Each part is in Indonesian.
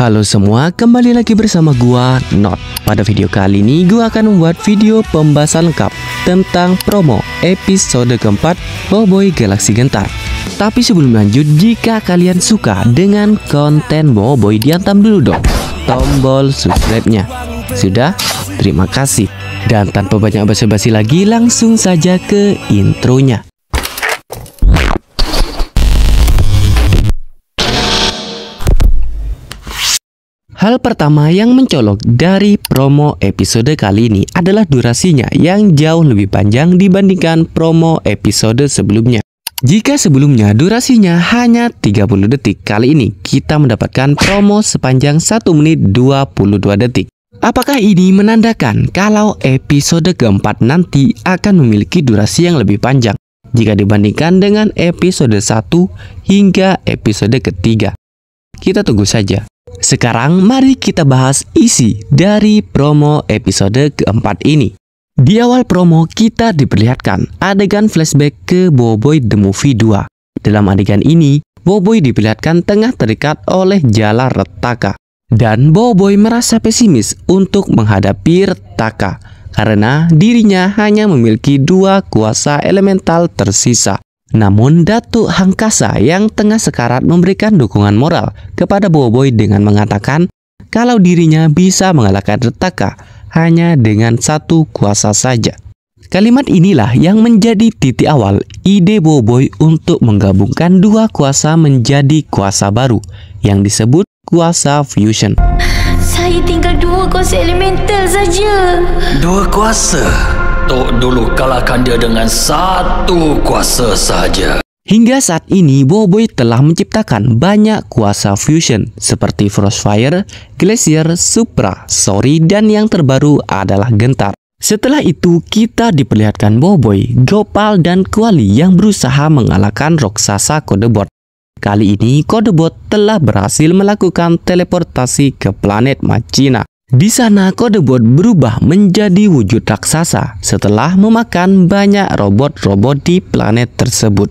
Halo semua, kembali lagi bersama gua Not. Pada video kali ini gua akan membuat video pembahasan lengkap tentang promo episode keempat Boboiboy Galaxy Gentar. Tapi sebelum lanjut, jika kalian suka dengan konten Boboiboy, dihantam dulu dong tombol subscribe-nya. Sudah? Terima kasih. Dan tanpa banyak basa-basi lagi, langsung saja ke intronya. Hal pertama yang mencolok dari promo episode kali ini adalah durasinya yang jauh lebih panjang dibandingkan promo episode sebelumnya. Jika sebelumnya durasinya hanya 30 detik, kali ini kita mendapatkan promo sepanjang 1 menit 22 detik. Apakah ini menandakan kalau episode keempat nanti akan memiliki durasi yang lebih panjang jika dibandingkan dengan episode 1 hingga episode ketiga? Kita tunggu saja. Sekarang mari kita bahas isi dari promo episode keempat ini. Di awal promo kita diperlihatkan adegan flashback ke Boboiboy The Movie 2. Dalam adegan ini, Boboiboy diperlihatkan tengah terikat oleh jala Retaka. Dan Boboiboy merasa pesimis untuk menghadapi Retaka karena dirinya hanya memiliki 2 kuasa elemental tersisa. Namun Datuk Hangkasa yang tengah sekarat memberikan dukungan moral kepada Boboiboy dengan mengatakan kalau dirinya bisa mengalahkan Retaka hanya dengan 1 kuasa saja. Kalimat inilah yang menjadi titik awal ide Boboiboy untuk menggabungkan 2 kuasa menjadi kuasa baru yang disebut kuasa fusion. Saya tinggal 2 kuasa elemental saja. 2 kuasa? Tok dulu kalahkan dia dengan 1 kuasa saja. Hingga saat ini Boboiboy telah menciptakan banyak kuasa fusion seperti Frostfire, Glacier, Supra, Sori, dan yang terbaru adalah Gentar. Setelah itu kita diperlihatkan Boboiboy, Gopal, dan Kuali yang berusaha mengalahkan raksasa Codebot. Kali ini Codebot telah berhasil melakukan teleportasi ke planet Machina. Di sana Codebot berubah menjadi wujud raksasa setelah memakan banyak robot-robot di planet tersebut.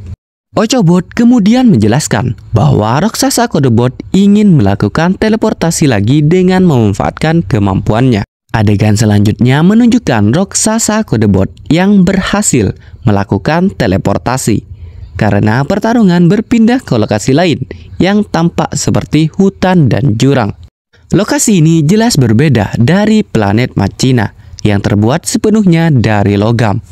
Ochobot kemudian menjelaskan bahwa raksasa Codebot ingin melakukan teleportasi lagi dengan memanfaatkan kemampuannya. Adegan selanjutnya menunjukkan raksasa Codebot yang berhasil melakukan teleportasi karena pertarungan berpindah ke lokasi lain yang tampak seperti hutan dan jurang. Lokasi ini jelas berbeda dari planet Machina yang terbuat sepenuhnya dari logam.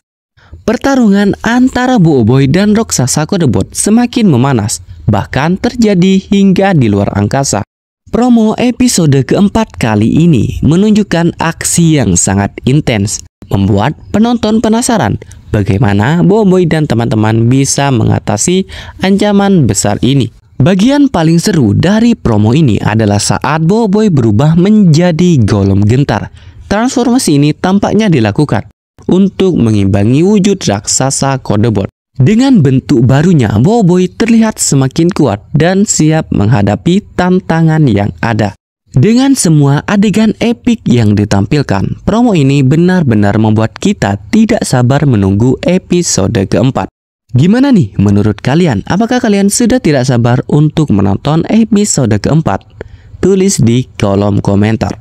Pertarungan antara Boboiboy dan raksasa Codebot semakin memanas, bahkan terjadi hingga di luar angkasa. Promo episode keempat kali ini menunjukkan aksi yang sangat intens, membuat penonton penasaran bagaimana Boboiboy dan teman-teman bisa mengatasi ancaman besar ini. Bagian paling seru dari promo ini adalah saat Boboiboy berubah menjadi golem gentar. Transformasi ini tampaknya dilakukan untuk mengimbangi wujud raksasa Codebot. Dengan bentuk barunya, Boboiboy terlihat semakin kuat dan siap menghadapi tantangan yang ada. Dengan semua adegan epik yang ditampilkan, promo ini benar-benar membuat kita tidak sabar menunggu episode keempat. Gimana nih menurut kalian? Apakah kalian sudah tidak sabar untuk menonton episode keempat? Tulis di kolom komentar.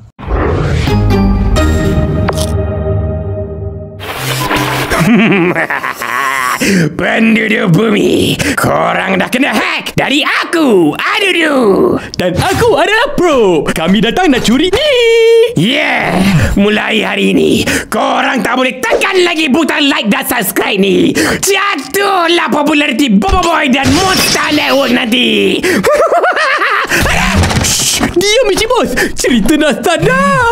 Penduduk bumi, korang dah kena hack dari aku, Adudu. Dan aku adalah Pro. Kami datang nak curi ni. Yeah, mulai hari ini korang tak boleh tekan lagi butang like dan subscribe ni. Jatuhlah populariti Boboiboy dan Monster Network nanti. Shh, diam Michi Bos. Cerita dah start dah.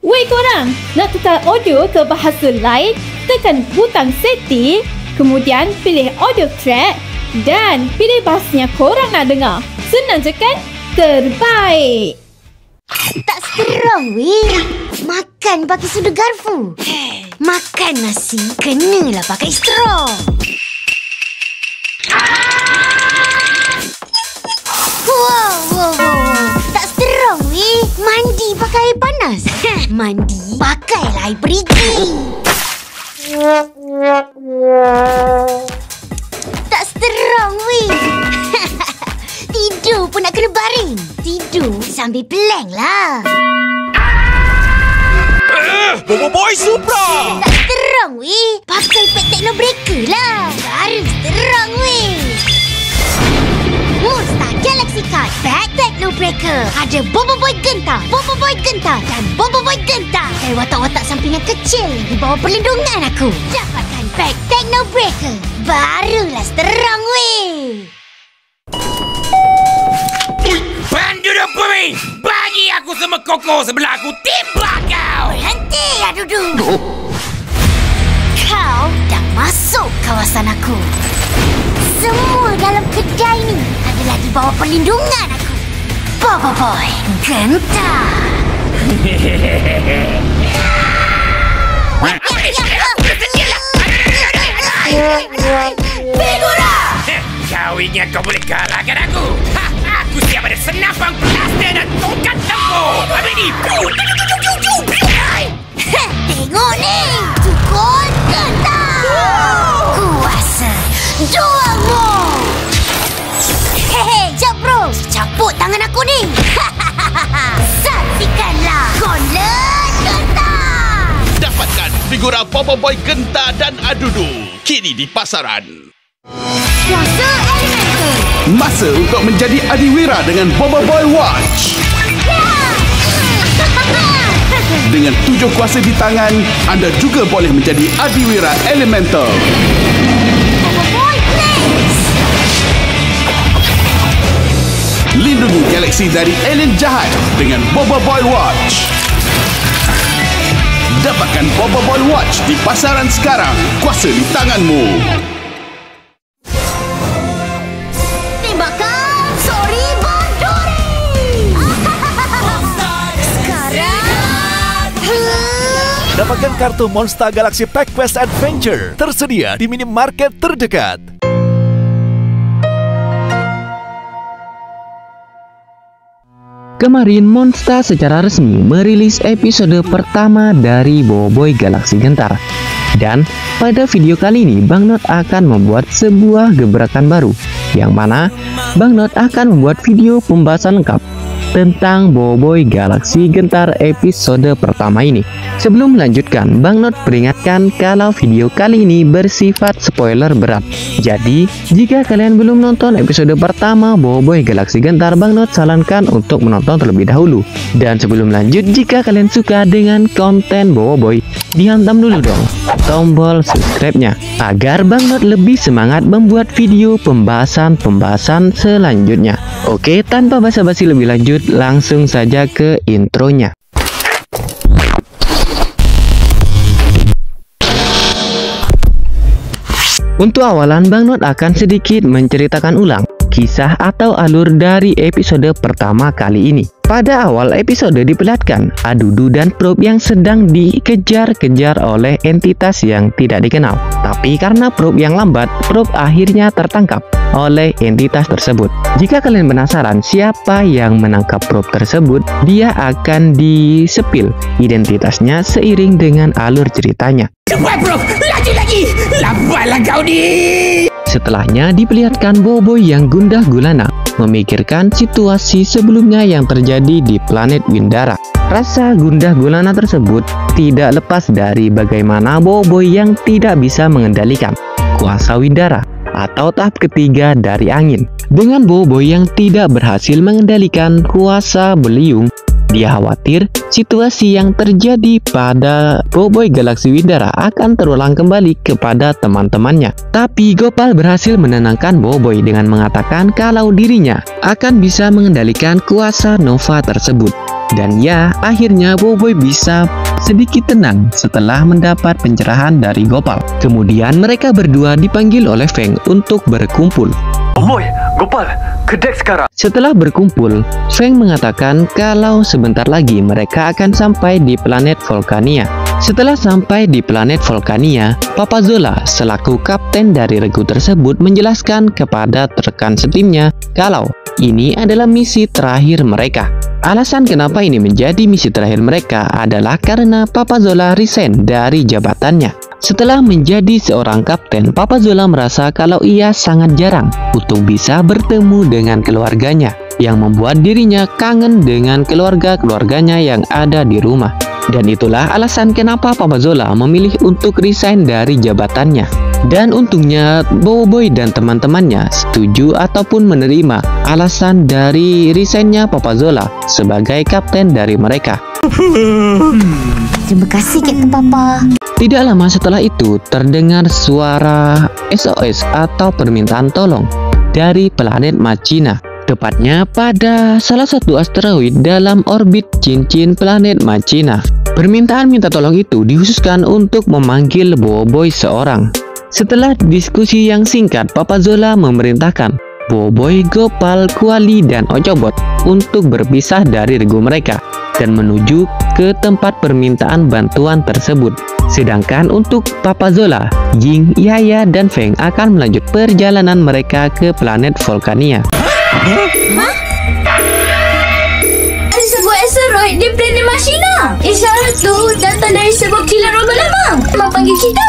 Wei korang, nak tukar audio ke bahasa lain? Tekan butang setting, kemudian pilih audio track dan pilih bahasanya korang nak dengar. Senang je kan? Terbaik! Tak strong weh. Makan pakai sudu garfu. Makan nasi kenalah pakai straw. Wow. Tak strong weh. Mandi pakai air panas. Mandi pakailah air perigi. Tak strong weh. Tidur pun nak kena baring. sambil pelang lah. Bobo Boy Supra! Tak terang weh. Pakai pet Techno Breaker lah. Baru terang weh. Monster Galaxy Card Pet Techno Breaker. Ada Bobo Boy Gentar, Bobo Boy Gentar dan Bobo Boy Gentar. Dan watak-watak sampingan kecil di bawah perlindungan aku. Dapatkan Pet Techno Breaker. Barulah terang weh. Penduduk bumi, bagi aku semua koko sebelah aku, timbak kau. Berhenti ya Dudu. Kau dah masuk kawasan aku. Semua dalam kedai ni adalah di bawah perlindungan aku. Bobo Boy Gentar. Figura! Kau ingat kau boleh kalahkan aku? Aku siap ada senapang blaster dan tongkat tempur. Habis ni. Tengok ni. Tukul Gentar. Kuasa juangmu. Hehe, jap bro. Caput tangan aku ni. Saksikanlah Gauntlet Gentar. Dapatkan figura Bobo Boy Gentar dan Adudu kini di pasaran. Kuasa Elemental. Masa untuk menjadi adiwira dengan Bobo Boy Watch. Dengan 7 kuasa di tangan, anda juga boleh menjadi adiwira Elemental. Bobo Boy Blaze. Lindungi galaksi dari alien jahat dengan Bobo Boy Watch. Dapatkan Bobo Boy Watch di pasaran sekarang. Kuasa di tanganmu. Tembakan Sori Bandori. Sekarang. Dapatkan kartu Monster Galaxy Pack Quest Adventure tersedia di minimarket terdekat. Kemarin Monster secara resmi merilis episode pertama dari Bobo Boy Galaxy Gentar. Dan pada video kali ini Bang Not akan membuat sebuah gebrakan baru, yang mana Bang Not akan membuat video pembahasan lengkap tentang Bobo Boy Galaxy Gentar episode pertama ini. Sebelum melanjutkan, Bang Not peringatkan kalau video kali ini bersifat spoiler berat. Jadi, jika kalian belum nonton episode pertama Bobo Boy Galaxy Gentar, Bang Not sarankan untuk menonton terlebih dahulu. Dan sebelum lanjut, jika kalian suka dengan konten Bobo Boy, dihantam dulu dong tombol subscribe-nya agar Bang Not lebih semangat membuat video pembahasan selanjutnya. Oke, tanpa basa-basi lebih lanjut, langsung saja ke intronya. Untuk awalan, Bang Not akan sedikit menceritakan ulang kisah atau alur dari episode pertama kali ini. Pada awal episode diperlihatkan Adudu dan Probe yang sedang dikejar-kejar oleh entitas yang tidak dikenal. Tapi karena Probe yang lambat, Probe akhirnya tertangkap oleh entitas tersebut. Jika kalian penasaran siapa yang menangkap Probe tersebut, dia akan disepil identitasnya seiring dengan alur ceritanya. Cepat bro, laju lagi. Lambatlah kau ni. Setelahnya diperlihatkan Bobo Boy yang gundah gulana memikirkan situasi sebelumnya yang terjadi di planet Windara. Rasa gundah gulana tersebut tidak lepas dari bagaimana Bobo Boy yang tidak bisa mengendalikan kuasa Windara atau tahap ketiga dari angin. Dengan Bobo Boy yang tidak berhasil mengendalikan kuasa beliung, dia khawatir situasi yang terjadi pada Bobo Boy Galaxy Windara akan terulang kembali kepada teman-temannya. Tapi Gopal berhasil menenangkan Bobo Boy dengan mengatakan kalau dirinya akan bisa mengendalikan kuasa Nova tersebut. Dan ya, akhirnya Bobo Boy bisa sedikit tenang setelah mendapat pencerahan dari Gopal. Kemudian mereka berdua dipanggil oleh Feng untuk berkumpul. Boy, Gopal, ke deck sekarang. Setelah berkumpul, Feng mengatakan kalau sebentar lagi mereka akan sampai di planet Volcania. Setelah sampai di planet Volcania, Papa Zola selaku kapten dari regu tersebut menjelaskan kepada rekan setimnya kalau ini adalah misi terakhir mereka. Alasan kenapa ini menjadi misi terakhir mereka adalah karena Papa Zola resign dari jabatannya. Setelah menjadi seorang kapten, Papa Zola merasa kalau ia sangat jarang untuk bisa bertemu dengan keluarganya. yang membuat dirinya kangen dengan keluarga-keluarganya yang ada di rumah. Dan itulah alasan kenapa Papa Zola memilih untuk resign dari jabatannya. Dan untungnya Boboiboy dan teman-temannya setuju ataupun menerima alasan dari resignnya Papa Zola sebagai kapten dari mereka. Terima kasih Kapten Papa. Tidak lama setelah itu terdengar suara SOS atau permintaan tolong dari planet Machina. Tepatnya pada salah satu asteroid dalam orbit cincin planet Machina. Permintaan minta tolong itu dikhususkan untuk memanggil Boboiboy seorang. Setelah diskusi yang singkat, Papa Zola memerintahkan Boboiboy, Gopal, Kuali, dan Ochobot untuk berpisah dari regu mereka dan menuju ke tempat permintaan bantuan tersebut. Sedangkan untuk Papa Zola, Ying, Yaya, dan Feng akan melanjut perjalanan mereka ke planet Volcania. Ada sebuah asteroid di planet Machina. Isyarat tu datang dari sebuah kilat robot lama. Mau panggil kita.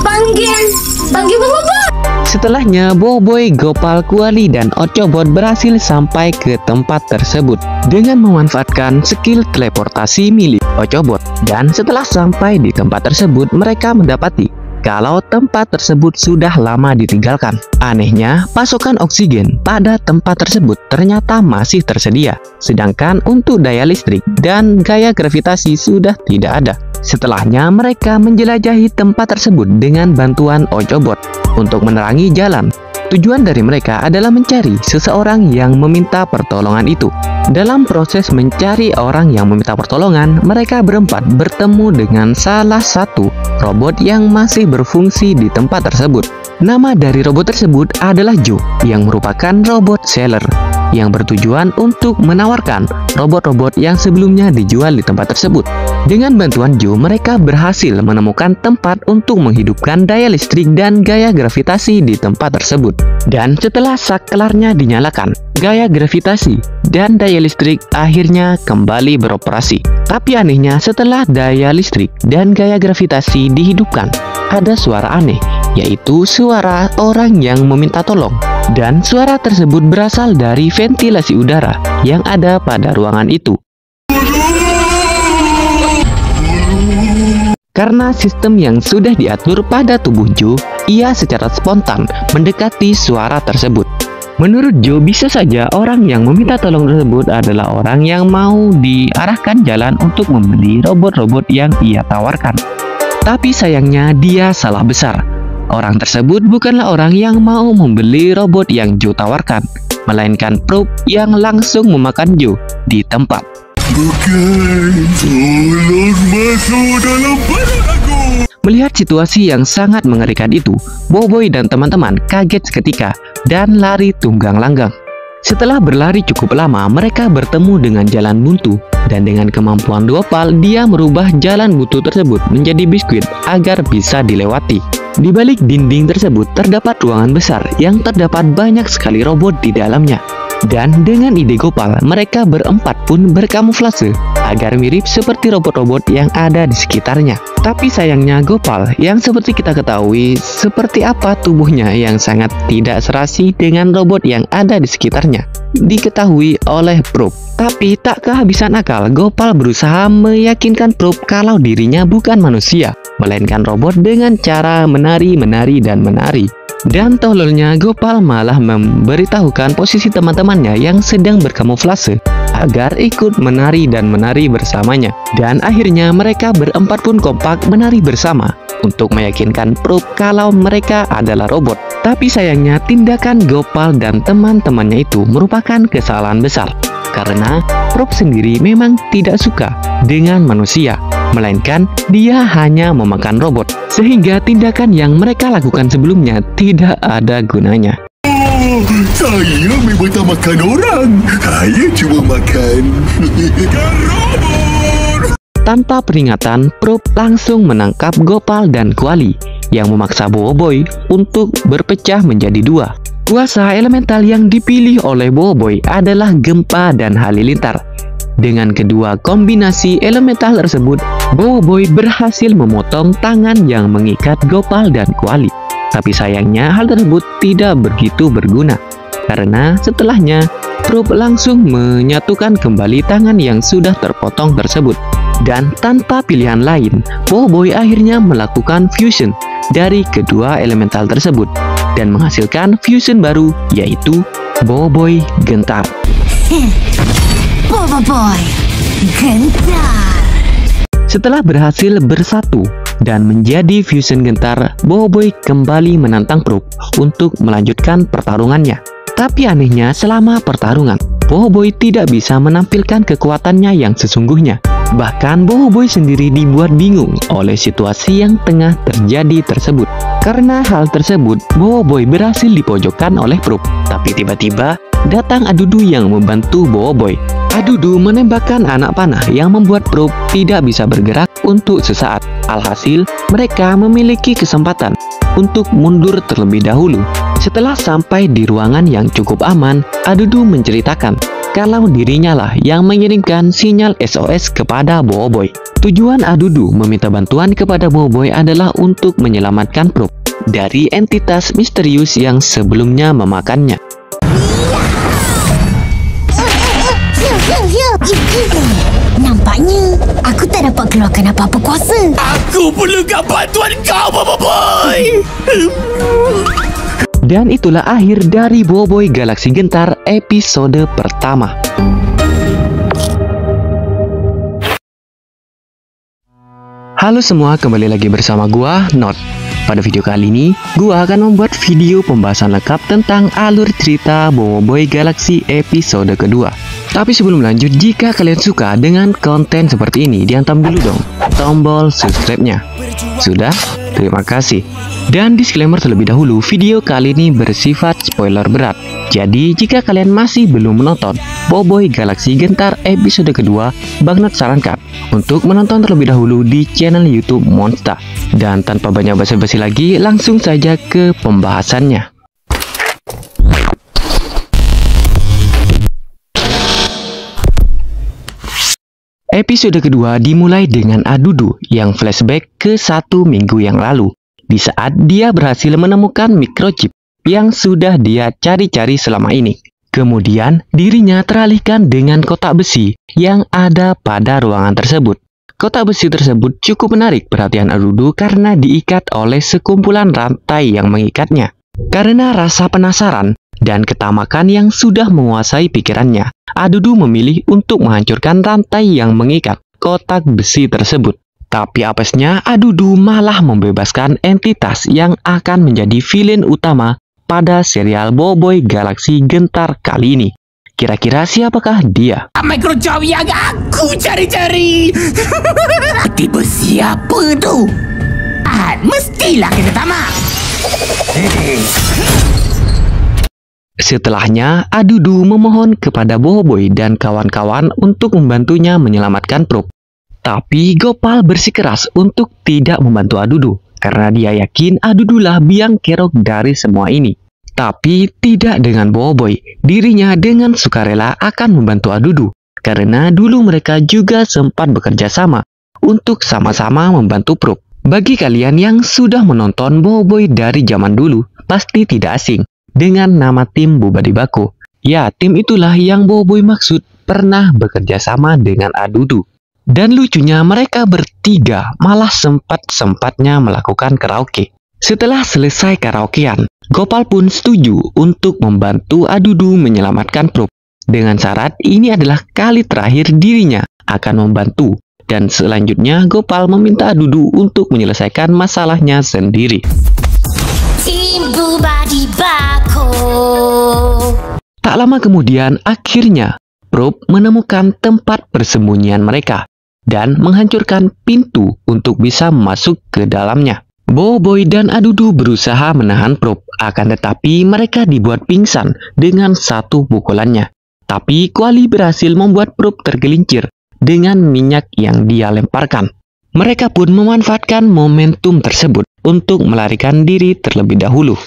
Panggil Boboiboy. Setelahnya, Boboiboy, Gopal, Kuali, dan Ochobot berhasil sampai ke tempat tersebut dengan memanfaatkan skill teleportasi milik Ochobot. Dan setelah sampai di tempat tersebut, mereka mendapati kalau tempat tersebut sudah lama ditinggalkan. Anehnya, pasokan oksigen pada tempat tersebut ternyata masih tersedia, sedangkan untuk daya listrik dan gaya gravitasi sudah tidak ada. Setelahnya, mereka menjelajahi tempat tersebut dengan bantuan Ochobot untuk menerangi jalan. Tujuan dari mereka adalah mencari seseorang yang meminta pertolongan itu. Dalam proses mencari orang yang meminta pertolongan, mereka berempat bertemu dengan salah satu robot yang masih berfungsi di tempat tersebut. Nama dari robot tersebut adalah Joe, yang merupakan robot seller yang bertujuan untuk menawarkan robot-robot yang sebelumnya dijual di tempat tersebut. Dengan bantuan Joe, mereka berhasil menemukan tempat untuk menghidupkan daya listrik dan gaya gravitasi di tempat tersebut. Dan setelah saklarnya dinyalakan, gaya gravitasi dan daya listrik akhirnya kembali beroperasi. Tapi anehnya, setelah daya listrik dan gaya gravitasi dihidupkan, ada suara aneh, yaitu suara orang yang meminta tolong. Dan suara tersebut berasal dari ventilasi udara yang ada pada ruangan itu. Karena sistem yang sudah diatur pada tubuh Joe, ia secara spontan mendekati suara tersebut. Menurut Joe, bisa saja orang yang meminta tolong tersebut adalah orang yang mau diarahkan jalan untuk membeli robot-robot yang ia tawarkan. Tapi sayangnya dia salah besar. Orang tersebut bukanlah orang yang mau membeli robot yang Joe tawarkan, melainkan Probe yang langsung memakan Joe di tempat. Bukan, tolong masuk dalam badan aku. Melihat situasi yang sangat mengerikan itu, Boboiboy dan teman-teman kaget seketika dan lari tunggang langgang. Setelah berlari cukup lama, mereka bertemu dengan jalan buntu, dan dengan kemampuan Gopal, dia merubah jalan buntu tersebut menjadi biskuit agar bisa dilewati. Di balik dinding tersebut terdapat ruangan besar yang terdapat banyak sekali robot di dalamnya. Dan dengan ide Gopal, mereka berempat pun berkamuflase agar mirip seperti robot-robot yang ada di sekitarnya. Tapi sayangnya Gopal, yang seperti kita ketahui seperti apa tubuhnya yang sangat tidak serasi dengan robot yang ada di sekitarnya, diketahui oleh Probe. Tapi tak kehabisan akal, Gopal berusaha meyakinkan Probe kalau dirinya bukan manusia, melainkan robot dengan cara menari. Dan tololnya, Gopal malah memberitahukan posisi teman-temannya yang sedang berkamuflase agar ikut menari bersamanya. Dan akhirnya mereka berempat pun kompak menari bersama untuk meyakinkan Probe kalau mereka adalah robot. Tapi sayangnya tindakan Gopal dan teman-temannya itu merupakan kesalahan besar, karena Probe sendiri memang tidak suka dengan manusia, melainkan dia hanya memakan robot, sehingga tindakan yang mereka lakukan sebelumnya tidak ada gunanya. Saya memang tak makan orang. Saya cuma makan robot. Tanpa peringatan, Probe langsung menangkap Gopal dan Kuali yang memaksa Boboiboy untuk berpecah menjadi dua. Kuasa elemental yang dipilih oleh Boboiboy adalah Gempa dan Halilintar. Dengan kedua kombinasi elemental tersebut, Boboiboy berhasil memotong tangan yang mengikat Gopal dan Kuali. Tapi sayangnya hal tersebut tidak begitu berguna. karena setelahnya Probe langsung menyatukan kembali tangan yang sudah terpotong tersebut. Dan tanpa pilihan lain, Boboiboy akhirnya melakukan fusion dari kedua elemental tersebut dan menghasilkan fusion baru, yaitu Boboiboy Gentar. Boboiboy Gentar. Setelah berhasil bersatu dan menjadi fusion Gentar, Boboiboy kembali menantang Probe untuk melanjutkan pertarungannya. Tapi anehnya, selama pertarungan, Boboiboy tidak bisa menampilkan kekuatannya yang sesungguhnya. Bahkan Boboiboy sendiri dibuat bingung oleh situasi yang tengah terjadi tersebut. Karena hal tersebut, Boboiboy berhasil dipojokkan oleh Probe. Tapi tiba-tiba datang Adudu yang membantu Boboiboy. Adudu menembakkan anak panah yang membuat Probe tidak bisa bergerak untuk sesaat. Alhasil, mereka memiliki kesempatan untuk mundur terlebih dahulu. Setelah sampai di ruangan yang cukup aman, Adudu menceritakan kalau dirinya lah yang mengirimkan sinyal SOS kepada Boboiboy. Tujuan Adudu meminta bantuan kepada Boboiboy adalah untuk menyelamatkan Probe dari entitas misterius yang sebelumnya memakannya. Nampaknya aku tak dapat keluarkan apa-apa kuasa. Aku perlukan bantuan kau, Boboiboy. Dan itulah akhir dari Boboiboy Galaksi Gentar episode pertama. Halo semua, kembali lagi bersama gua, Not. Pada video kali ini, gua akan membuat video pembahasan lengkap tentang alur cerita Boboiboy Galaksi episode kedua. Tapi sebelum lanjut, jika kalian suka dengan konten seperti ini, dihantam dulu dong tombol subscribe-nya. Sudah? Terima kasih. Dan disclaimer terlebih dahulu, video kali ini bersifat spoiler berat. Jadi jika kalian masih belum menonton Boboiboy Galaksi Gentar episode kedua, Bang Not sarankan untuk menonton terlebih dahulu di channel YouTube Monster. Dan tanpa banyak basa-basi lagi, langsung saja ke pembahasannya. Episode kedua dimulai dengan Adudu yang flashback ke 1 minggu yang lalu, di saat dia berhasil menemukan microchip yang sudah dia cari-cari selama ini. Kemudian dirinya teralihkan dengan kotak besi yang ada pada ruangan tersebut. Kotak besi tersebut cukup menarik perhatian Adudu karena diikat oleh sekumpulan rantai yang mengikatnya. Karena rasa penasaran dan ketamakan yang sudah menguasai pikirannya, Adudu memilih untuk menghancurkan rantai yang mengikat kotak besi tersebut. Tapi apesnya, Adudu malah membebaskan entitas yang akan menjadi villain utama pada serial Boboiboy Galaksi Gentar kali ini. Kira-kira siapakah dia? Microchip yang aku cari-cari. Tiba siapa tu? Mestilah kena tamak. Setelahnya, Adudu memohon kepada Boboiboy dan kawan-kawan untuk membantunya menyelamatkan Probe. Tapi Gopal bersikeras untuk tidak membantu Adudu, karena dia yakin Adudulah biang kerok dari semua ini. Tapi tidak dengan Boboiboy, dirinya dengan sukarela akan membantu Adudu, karena dulu mereka juga sempat bekerja sama untuk sama-sama membantu Probe. Bagi kalian yang sudah menonton Boboiboy dari zaman dulu, pasti tidak asing dengan nama tim Bubadibako. Ya, tim itulah yang Boboiboy maksud pernah bekerja sama dengan Adudu. Dan lucunya mereka bertiga malah sempat-sempatnya melakukan karaoke. Setelah selesai karaokean, Gopal pun setuju untuk membantu Adudu menyelamatkan Probe. Dengan syarat ini adalah kali terakhir dirinya akan membantu. Dan selanjutnya Gopal meminta Adudu untuk menyelesaikan masalahnya sendiri. Tim Bubadibako. Tak lama kemudian, akhirnya Probe menemukan tempat persembunyian mereka dan menghancurkan pintu untuk bisa masuk ke dalamnya. Boboiboy dan Adudu berusaha menahan Probe, akan tetapi mereka dibuat pingsan dengan satu pukulannya. Tapi Kuali berhasil membuat Probe tergelincir dengan minyak yang dia lemparkan. Mereka pun memanfaatkan momentum tersebut untuk melarikan diri terlebih dahulu.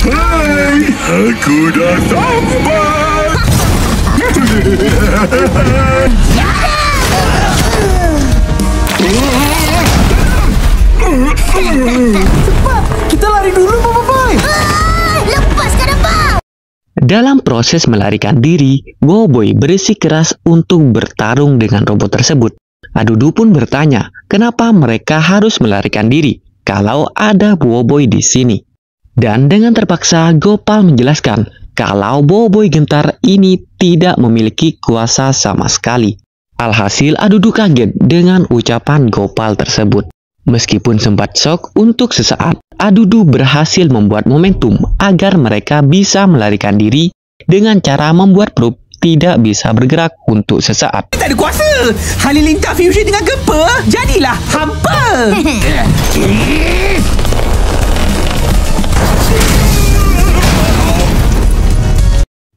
Hai, aku dah sampai. Kita lari dulu, Boboiboy. Lepaskan apa? Dalam proses melarikan diri, Boboiboy bersikeras untuk bertarung dengan robot tersebut. Adudu pun bertanya, kenapa mereka harus melarikan diri kalau ada Boboiboy di sini. Dan dengan terpaksa Gopal menjelaskan kalau Boboiboy gentar ini tidak memiliki kuasa sama sekali. Alhasil Adudu kaget dengan ucapan Gopal tersebut. Meskipun sempat shock untuk sesaat, Adudu berhasil membuat momentum agar mereka bisa melarikan diri dengan cara membuat Probe tidak bisa bergerak untuk sesaat. Tak ada kuasa. Halilintar fusion dengan gempa, jadilah hampa.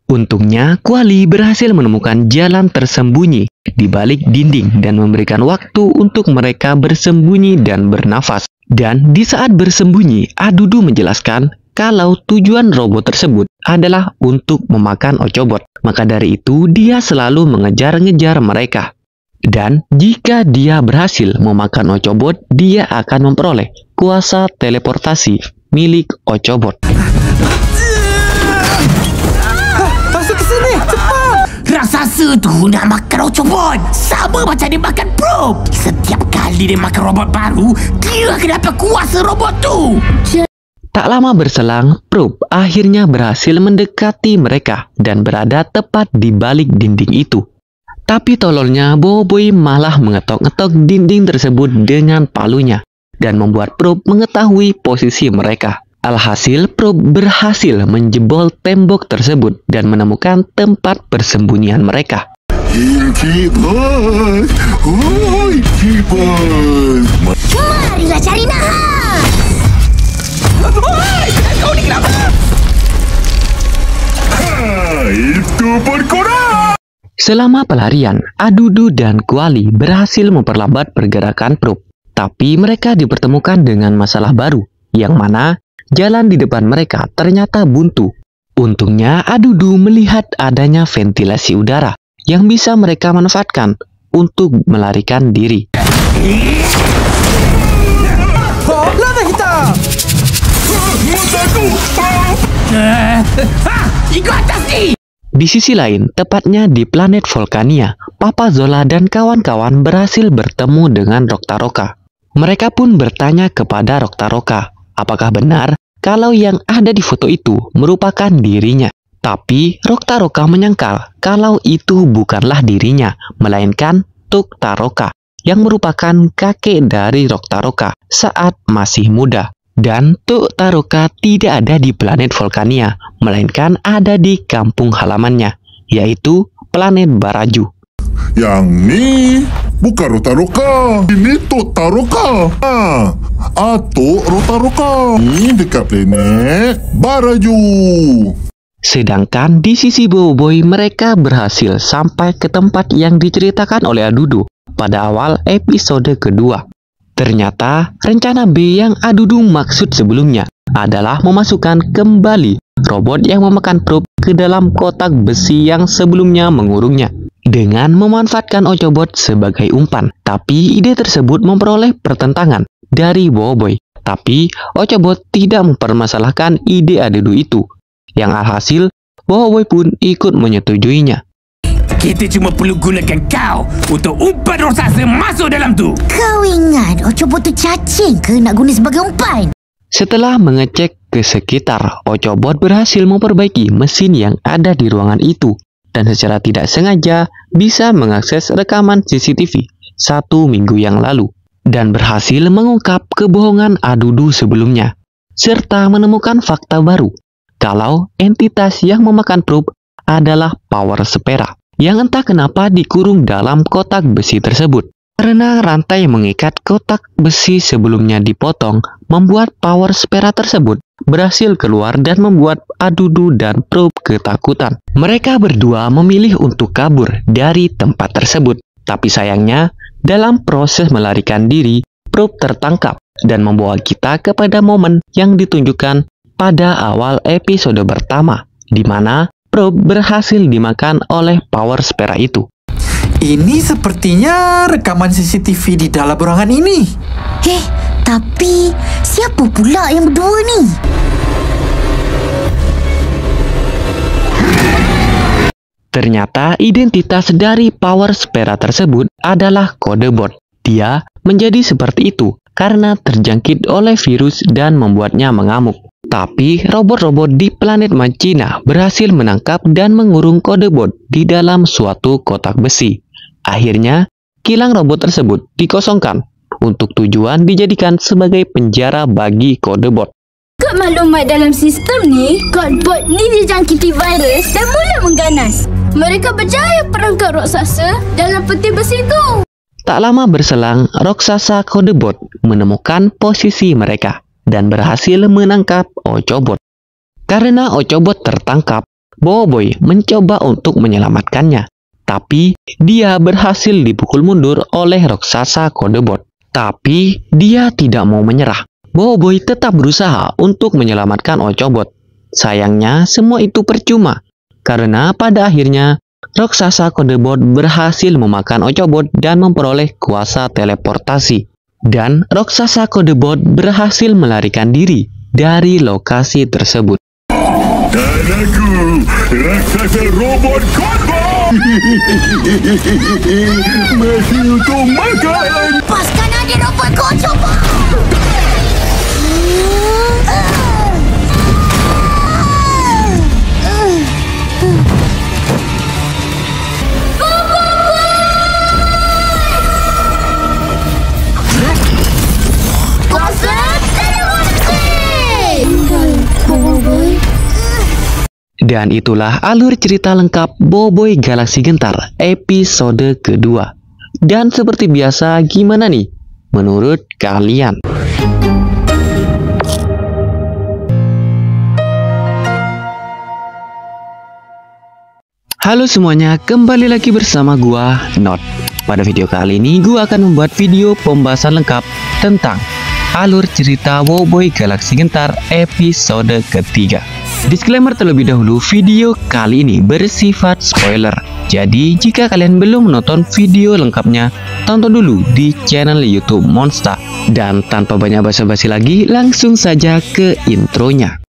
Untungnya, Kuali berhasil menemukan jalan tersembunyi di balik dinding dan memberikan waktu untuk mereka bersembunyi dan bernafas. Dan di saat bersembunyi, Adudu menjelaskan kalau tujuan robot tersebut adalah untuk memakan Ochobot. Maka dari itu, dia selalu mengejar-ngejar mereka. Dan jika dia berhasil memakan Ochobot, dia akan memperoleh kuasa teleportasi milik Ochobot. Raksasa tu nak makan Ochobot. Sama macam dia makan Probe. Setiap kali dia makan robot baru, dia akan dapat kuasa robot tu. Tak lama berselang, Probe akhirnya berhasil mendekati mereka dan berada tepat di balik dinding itu. Tapi tololnya, Boboiboy malah mengetok-ngetok dinding tersebut dengan palunya dan membuat Probe mengetahui posisi mereka. Alhasil, Probe berhasil menjebol tembok tersebut dan menemukan tempat persembunyian mereka. Marilah cari nahas. Kau ni kenapa? Itu pun korang. Selama pelarian, Adudu dan Kuali berhasil memperlambat pergerakan Probe. Tapi mereka dipertemukan dengan masalah baru, yang mana jalan di depan mereka ternyata buntu. Untungnya Adudu melihat adanya ventilasi udara yang bisa mereka manfaatkan untuk melarikan diri. Lada hitam! Ikut atas ni! Di sisi lain, tepatnya di planet Volcania, Papa Zola dan kawan-kawan berhasil bertemu dengan Roktaroka. Mereka pun bertanya kepada Roktaroka, apakah benar kalau yang ada di foto itu merupakan dirinya? Tapi Roktaroka menyangkal kalau itu bukanlah dirinya, melainkan Tuktaroka yang merupakan kakek dari Roktaroka saat masih muda. Dan Tuktaroka tidak ada di planet Volcania, melainkan ada di kampung halamannya, yaitu planet Baraju. Yang ni bukan Roktaroka, ini Tuktaroka. Atuk Roktaroka ni dekat planet Baraju. Sedangkan di sisi Boboiboy, mereka berhasil sampai ke tempat yang diceritakan oleh Adudu pada awal episode kedua. Ternyata rencana B yang Adudu maksud sebelumnya adalah memasukkan kembali robot yang memakan Probe ke dalam kotak besi yang sebelumnya mengurungnya dengan memanfaatkan Ochobot sebagai umpan. Tapi ide tersebut memperoleh pertentangan dari Boboiboy. Tapi Ochobot tidak mempermasalahkan ide Adudu itu, yang alhasil Boboiboy pun ikut menyetujuinya. Kita cuma perlu gunakan kau untuk umpan raksasa masuk dalam tu. Kau ingat Ochobot tu cacing ke nak guna sebagai umpan? Setelah mengecek ke sekitar, Ochobot berhasil memperbaiki mesin yang ada di ruangan itu dan secara tidak sengaja bisa mengakses rekaman CCTV 1 minggu yang lalu dan berhasil mengungkap kebohongan Adudu sebelumnya serta menemukan fakta baru kalau entitas yang memakan Probe adalah Power Spera yang entah kenapa dikurung dalam kotak besi tersebut. Karena rantai mengikat kotak besi sebelumnya dipotong, membuat Power Spera tersebut berhasil keluar dan membuat Adudu dan Probe ketakutan. Mereka berdua memilih untuk kabur dari tempat tersebut. Tapi sayangnya, dalam proses melarikan diri, Probe tertangkap dan membawa kita kepada momen yang ditunjukkan pada awal episode pertama, di mana Probe berhasil dimakan oleh Power Spera itu. Ini sepertinya rekaman CCTV di dalam ruangan ini. Tapi siapa pula yang berdua ni? Ternyata identitas dari Power Spera tersebut adalah kode bot. Dia menjadi seperti itu karena terjangkit oleh virus dan membuatnya mengamuk. Tapi robot-robot di planet Machina berhasil menangkap dan mengurung kode bot di dalam suatu kotak besi. Akhirnya, kilang robot tersebut dikosongkan untuk tujuan dijadikan sebagai penjara bagi kode bot. Kod maklumat dalam sistem ni, kod bot ni dijangkiti virus dan mula mengganas. Mereka berjaya perangkap raksasa dalam peti besi itu. Tak lama berselang, raksasa kode bot menemukan posisi mereka dan berhasil menangkap Ochobot. Karena Ochobot tertangkap, Boboiboy mencoba untuk menyelamatkannya. Tapi dia berhasil dipukul mundur oleh raksasa kode bot. Tapi dia tidak mau menyerah. Boboiboy tetap berusaha untuk menyelamatkan Ochobot. Sayangnya semua itu percuma. Karena pada akhirnya, raksasa kode bot berhasil memakan Ochobot dan memperoleh kuasa teleportasi. Dan raksasa kode bot berhasil melarikan diri dari lokasi tersebut. Dan aku, raksasa robot Kodbot. Masih untuk makan. Lepaskan adik robot Kodbot. Dan itulah alur cerita lengkap Boboiboy Galaksi Gentar episode kedua. Dan seperti biasa, gimana nih menurut kalian? Halo semuanya, kembali lagi bersama gua, Not. Pada video kali ini, gua akan membuat video pembahasan lengkap tentang alur cerita Boboiboy Galaksi Gentar episode ketiga. Disclaimer terlebih dahulu, video kali ini bersifat spoiler. Jadi, jika kalian belum menonton video lengkapnya, tonton dulu di channel YouTube Monster. Dan tanpa banyak basa-basi lagi, langsung saja ke intronya.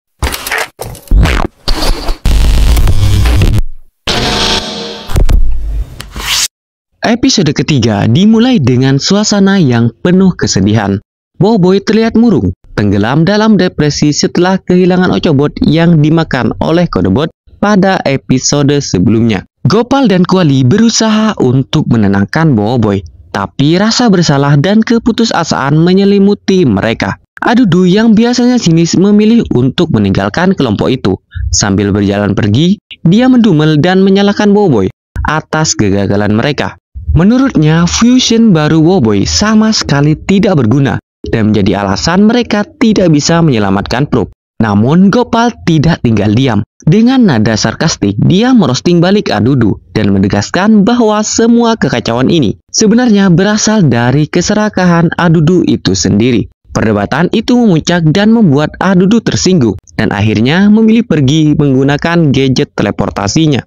Episode ketiga dimulai dengan suasana yang penuh kesedihan. Boboiboy terlihat murung, tenggelam dalam depresi setelah kehilangan Ochobot yang dimakan oleh Kodebot pada episode sebelumnya. Gopal dan Kuali berusaha untuk menenangkan Boboiboy, tapi rasa bersalah dan keputusasaan menyelimuti mereka. Adudu yang biasanya sinis memilih untuk meninggalkan kelompok itu. Sambil berjalan pergi, dia mendumel dan menyalahkan Boboiboy atas kegagalan mereka. Menurutnya, fusion baru Boboiboy sama sekali tidak berguna dan menjadi alasan mereka tidak bisa menyelamatkan Probe. Namun Gopal tidak tinggal diam. Dengan nada sarkastik, dia merosting balik Adudu dan menegaskan bahwa semua kekacauan ini sebenarnya berasal dari keserakahan Adudu itu sendiri. Perdebatan itu memuncak dan membuat Adudu tersinggung dan akhirnya memilih pergi menggunakan gadget teleportasinya.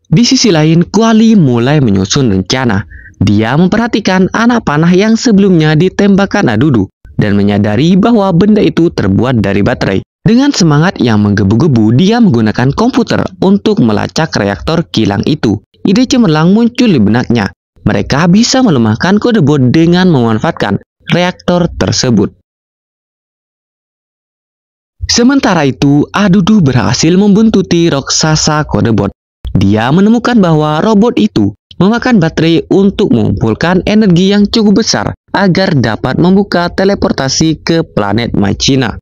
Di sisi lain, Kuali mulai menyusun rencana. Dia memperhatikan anak panah yang sebelumnya ditembakkan Adudu dan menyadari bahwa benda itu terbuat dari baterai. Dengan semangat yang menggebu-gebu, dia menggunakan komputer untuk melacak reaktor kilang itu. Ide cemerlang muncul di benaknya. Mereka bisa melemahkan Kodebot dengan memanfaatkan reaktor tersebut. Sementara itu, Adudu berhasil membuntuti raksasa Kodebot. Dia menemukan bahwa robot itu memakan baterai untuk mengumpulkan energi yang cukup besar agar dapat membuka teleportasi ke planet Machina.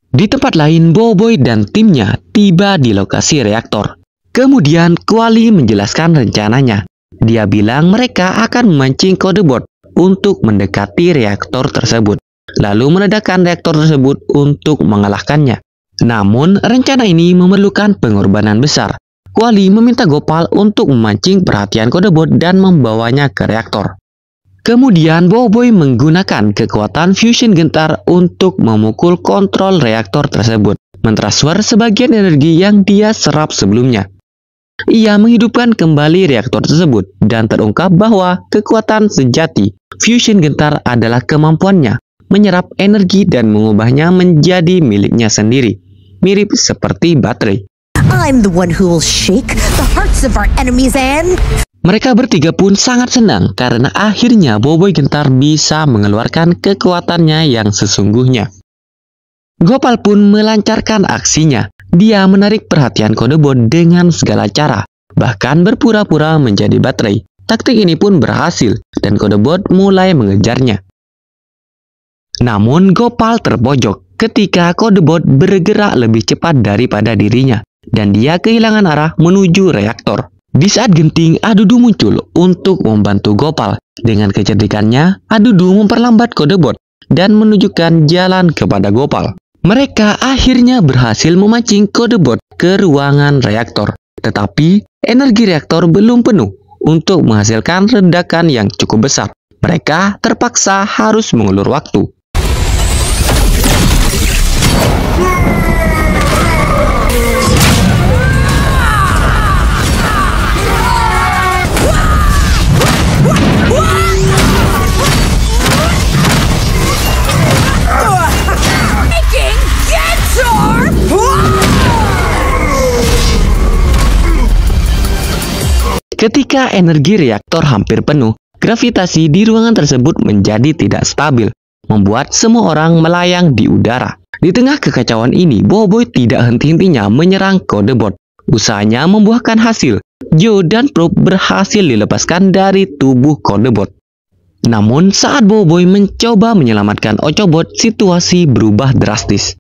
Di tempat lain, Boboiboy dan timnya tiba di lokasi reaktor. Kemudian Kuali menjelaskan rencananya. Dia bilang mereka akan memancing Kodebot untuk mendekati reaktor tersebut, lalu meledakkan reaktor tersebut untuk mengalahkannya. Namun, rencana ini memerlukan pengorbanan besar. Kuali meminta Gopal untuk memancing perhatian Kodebot dan membawanya ke reaktor. Kemudian Boboiboy menggunakan kekuatan fusion gentar untuk memukul kontrol reaktor tersebut, mentransfer sebagian energi yang dia serap sebelumnya. Ia menghidupkan kembali reaktor tersebut dan terungkap bahwa kekuatan sejati fusion gentar adalah kemampuannya menyerap energi dan mengubahnya menjadi miliknya sendiri. mirip seperti baterai. I'm the one who will shake the hearts of our enemies and... Mereka bertiga pun sangat senang karena akhirnya Boboiboy Gentar bisa mengeluarkan kekuatannya yang sesungguhnya. Gopal pun melancarkan aksinya. Dia menarik perhatian Codebot dengan segala cara, bahkan berpura-pura menjadi baterai. Taktik ini pun berhasil dan Codebot mulai mengejarnya. Namun Gopal terpojok ketika Codebot bergerak lebih cepat daripada dirinya dan dia kehilangan arah menuju reaktor. Di saat genting, Adudu muncul untuk membantu Gopal. Dengan kecerdikannya, Adudu memperlambat Codebot dan menunjukkan jalan kepada Gopal. Mereka akhirnya berhasil memancing Codebot ke ruangan reaktor. Tetapi, energi reaktor belum penuh untuk menghasilkan ledakan yang cukup besar. Mereka terpaksa harus mengulur waktu. Ketika energi reaktor hampir penuh, gravitasi di ruangan tersebut menjadi tidak stabil, membuat semua orang melayang di udara. Di tengah kekacauan ini, Boboiboy tidak henti-hentinya menyerang Codebot. Usahanya membuahkan hasil. Joe dan Probe berhasil dilepaskan dari tubuh Codebot. Namun saat Boboiboy mencoba menyelamatkan Ochobot, situasi berubah drastis.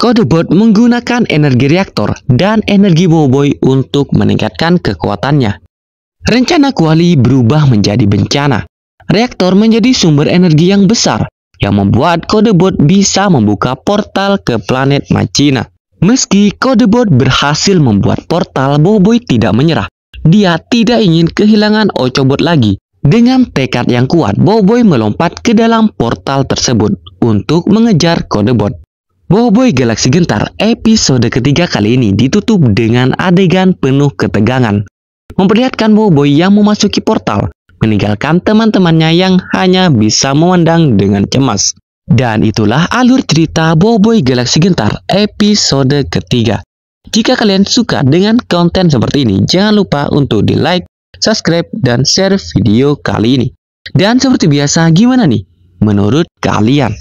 Codebot menggunakan energi reaktor dan energi Boboiboy untuk meningkatkan kekuatannya. Rencana Kuali berubah menjadi bencana. Reaktor menjadi sumber energi yang besar yang membuat Codebot bisa membuka portal ke planet Machina. Meski Codebot berhasil membuat portal, Boboiboy tidak menyerah. Dia tidak ingin kehilangan Ochobot lagi. Dengan tekad yang kuat, Boboiboy melompat ke dalam portal tersebut untuk mengejar Codebot. Boboiboy Galaksi Gentar episode ketiga kali ini ditutup dengan adegan penuh ketegangan. Memperlihatkan Boboiboy yang memasuki portal, meninggalkan teman-temannya yang hanya bisa memandang dengan cemas. Dan itulah alur cerita Boboiboy Galaksi Gentar episode ketiga. Jika kalian suka dengan konten seperti ini, jangan lupa untuk di like, subscribe, dan share video kali ini. Dan seperti biasa, gimana nih menurut kalian?